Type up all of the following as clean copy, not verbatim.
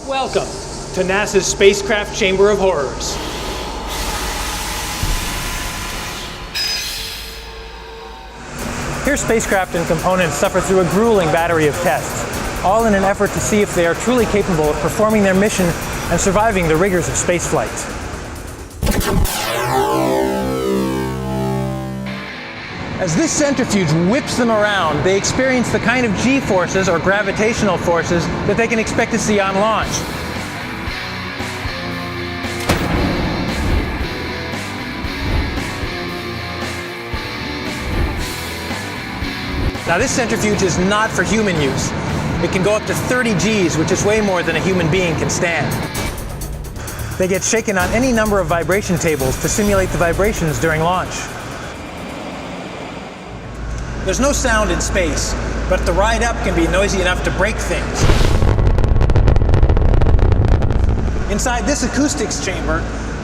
Welcome to NASA's Spacecraft Chamber of Horrors. Here, spacecraft and components suffer through a grueling battery of tests, all in an effort to see if they are truly capable of performing their mission and surviving the rigors of spaceflight. As this centrifuge whips them around, they experience the kind of G-forces, or gravitational forces, that they can expect to see on launch. Now, this centrifuge is not for human use. It can go up to 30 Gs, which is way more than a human being can stand. They get shaken on any number of vibration tables to simulate the vibrations during launch. There's no sound in space, but the ride up can be noisy enough to break things. Inside this acoustics chamber,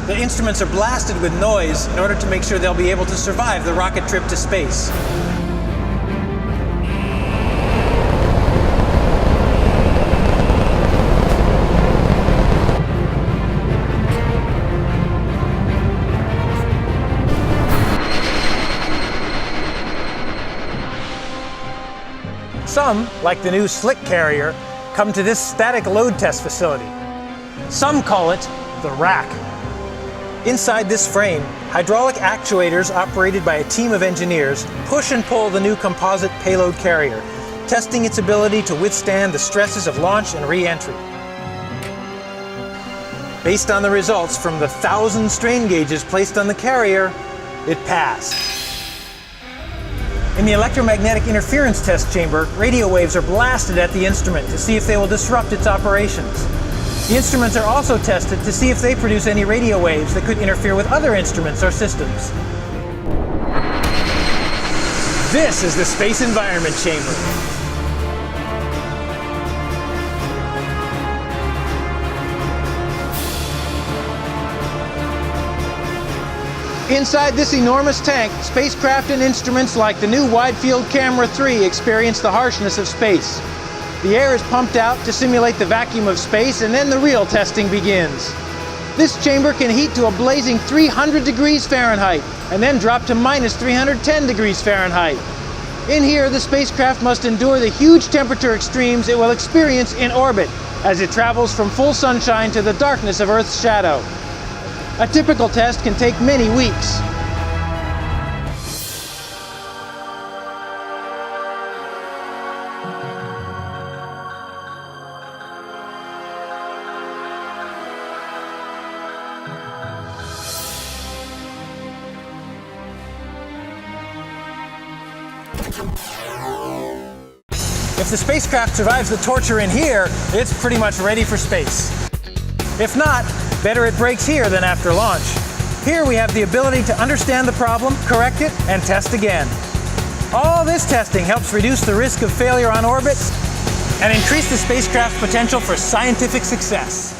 the instruments are blasted with noise in order to make sure they'll be able to survive the rocket trip to space. Some, like the new Slick carrier, come to this static load test facility. Some call it the rack. Inside this frame, hydraulic actuators operated by a team of engineers push and pull the new composite payload carrier, testing its ability to withstand the stresses of launch and re-entry. Based on the results from the 1,000 strain gauges placed on the carrier, it passed. In the electromagnetic interference test chamber, radio waves are blasted at the instrument to see if they will disrupt its operations. The instruments are also tested to see if they produce any radio waves that could interfere with other instruments or systems. This is the Space Environment Chamber. Inside this enormous tank, spacecraft and instruments like the new Wide Field Camera 3 experience the harshness of space. The air is pumped out to simulate the vacuum of space, and then the real testing begins. This chamber can heat to a blazing 300 degrees Fahrenheit, and then drop to minus 310 degrees Fahrenheit. In here, the spacecraft must endure the huge temperature extremes it will experience in orbit as it travels from full sunshine to the darkness of Earth's shadow. A typical test can take many weeks. If the spacecraft survives the torture in here, it's pretty much ready for space. If not, better it breaks here than after launch. Here we have the ability to understand the problem, correct it, and test again. All this testing helps reduce the risk of failure on orbit and increase the spacecraft's potential for scientific success.